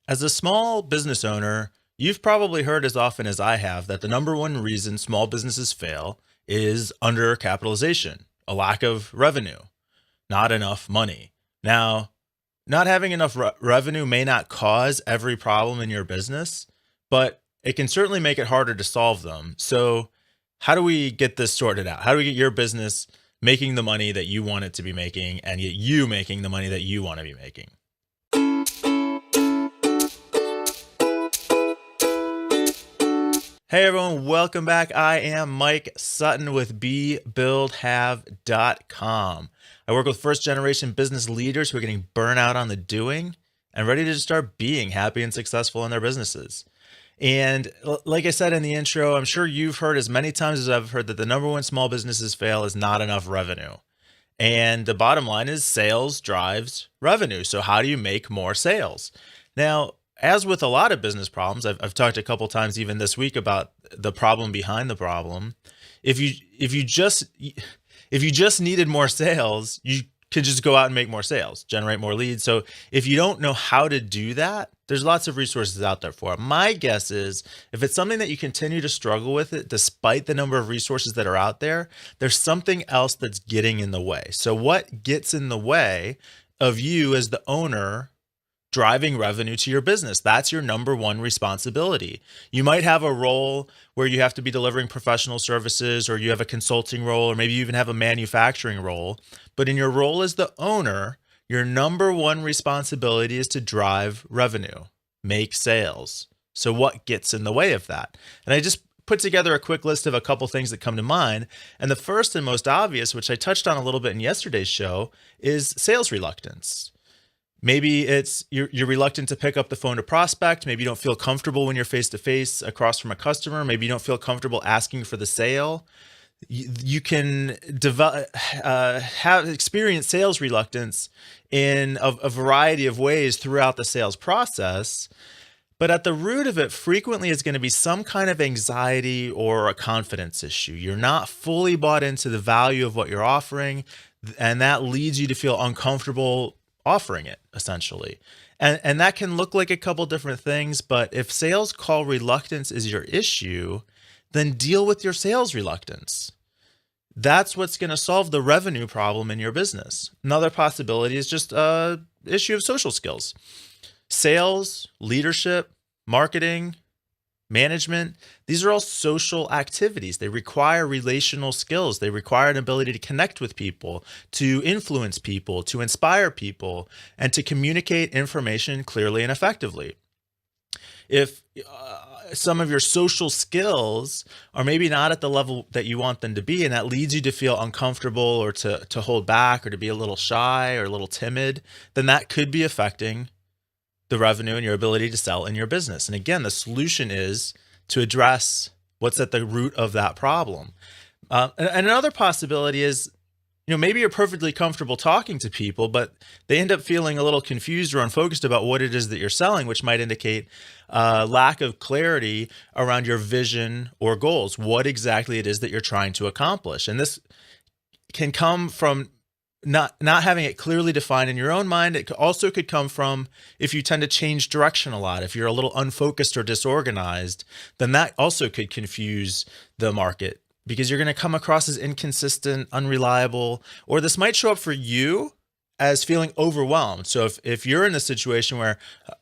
As a small business owner, you've probably heard as often as I have that the number one reason small businesses fail is undercapitalization, a lack of revenue, not enough money. Now, not having enough revenue may not cause every problem in your business, but it can certainly make it harder to solve them. So, how do we get this sorted out? How do we get your business making the money that you want it to be making and get you making the money that you want to be making? Hey everyone, welcome back. I am Mike Sutton with BeBuildHave.com. I work with first generation business leaders who are getting burnout on the doing and ready to just start being happy and successful in their businesses. And like I said in the intro, I'm sure you've heard as many times as I've heard that the number one small businesses fail is not enough revenue. And the bottom line is sales drives revenue. So how do you make more sales? Now, as with a lot of business problems, I've talked a couple times even this week about the problem behind the problem. If you if you just if you just needed more sales, you could just go out and make more sales, generate more leads. So if you don't know how to do that, there's lots of resources out there for it. My guess is if it's something that you continue to struggle with it, despite the number of resources that are out there, there's something else that's getting in the way. So what gets in the way of you as the owner driving revenue to your business? That's your number one responsibility. You might have a role where you have to be delivering professional services, or you have a consulting role, or maybe you even have a manufacturing role. But in your role as the owner, your number one responsibility is to drive revenue, make sales. So what gets in the way of that? And I just put together a quick list of a couple things that come to mind. And the first and most obvious, which I touched on a little bit in yesterday's show, is sales reluctance. Maybe it's you're reluctant to pick up the phone to prospect. Maybe you don't feel comfortable when you're face to face across from a customer. Maybe you don't feel comfortable asking for the sale. You can develop have experience sales reluctance in a variety of ways throughout the sales process. But at the root of it, frequently is going to be some kind of anxiety or a confidence issue. You're not fully bought into the value of what you're offering, and that leads you to feel uncomfortable offering it, essentially. And that can look like a couple different things, but if sales call reluctance is your issue, then deal with your sales reluctance. That's what's going to solve the revenue problem in your business. Another possibility is just a issue of social skills. Sales, leadership, marketing, management, these are all social activities. They require relational skills. They require an ability to connect with people, to influence people, to inspire people, and to communicate information clearly and effectively. If some of your social skills are maybe not at the level that you want them to be, and that leads you to feel uncomfortable or to hold back or to be a little shy or a little timid, then that could be affecting the revenue and your ability to sell in your business. And again, the solution is to address what's at the root of that problem. And another possibility is, maybe you're perfectly comfortable talking to people, but they end up feeling a little confused or unfocused about what it is that you're selling, which might indicate lack of clarity around your vision or goals, what exactly it is that you're trying to accomplish. And this can come from not having it clearly defined in your own mind. It also could come from if you tend to change direction a lot. If you're a little unfocused or disorganized, then that also could confuse the market because you're going to come across as inconsistent, unreliable, or this might show up for you as feeling overwhelmed. So if you're in a situation where,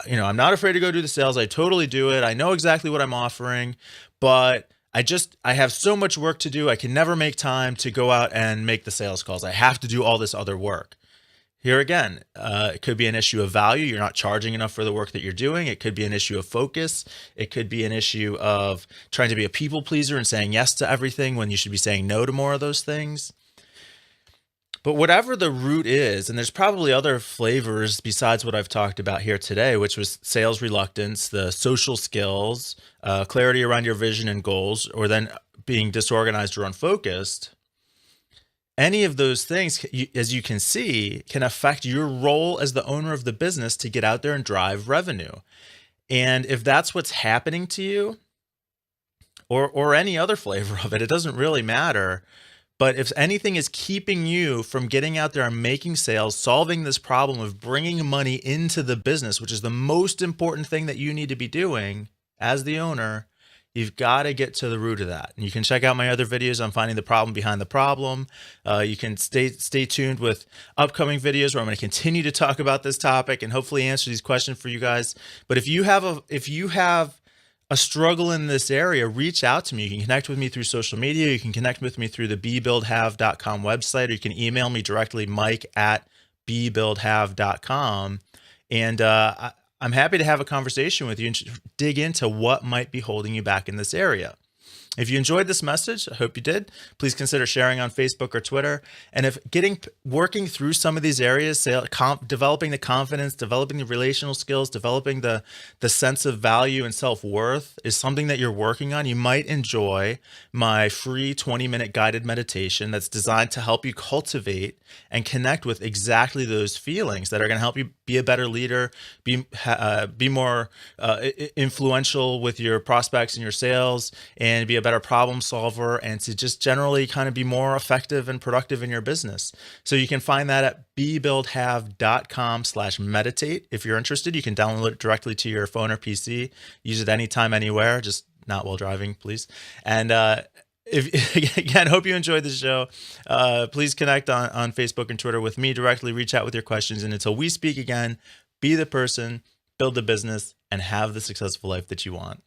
I'm not afraid to go do the sales, I totally do it, I know exactly what I'm offering, but I have so much work to do. I can never make time to go out and make the sales calls. I have to do all this other work. Here again, it could be an issue of value. You're not charging enough for the work that you're doing. It could be an issue of focus. It could be an issue of trying to be a people pleaser and saying yes to everything when you should be saying no to more of those things. But whatever the root is, and there's probably other flavors besides what I've talked about here today, which was sales reluctance, the social skills, clarity around your vision and goals, or then being disorganized or unfocused, any of those things, as you can see, can affect your role as the owner of the business to get out there and drive revenue. And if that's what's happening to you, or any other flavor of it, it doesn't really matter. But if anything is keeping you from getting out there and making sales, solving this problem of bringing money into the business, which is the most important thing that you need to be doing as the owner, you've got to get to the root of that. And you can check out my other videos on finding the problem behind the problem. You can stay tuned with upcoming videos where I'm going to continue to talk about this topic and hopefully answer these questions for you guys. But if you have a struggle in this area, reach out to me. You can connect with me through social media. You can connect with me through the bebuildhave.com website, or you can email me directly, mike@bebuildhave.com. And I'm happy to have a conversation with you and dig into what might be holding you back in this area. If you enjoyed this message, I hope you did, please consider sharing on Facebook or Twitter. And if working through some of these areas, developing the confidence, developing the relational skills, developing the sense of value and self-worth is something that you're working on, you might enjoy my free 20-minute guided meditation that's designed to help you cultivate and connect with exactly those feelings that are going to help you be a better leader, be more influential with your prospects and your sales, and be a better problem solver, and to just generally kind of be more effective and productive in your business. So you can find that at bebuildhave.com/meditate. If you're interested, you can download it directly to your phone or PC. Use it anytime, anywhere, just not while driving, please. And again, hope you enjoyed the show. Please connect on Facebook and Twitter with me directly. Reach out with your questions. And until we speak again, be the person, build the business, and have the successful life that you want.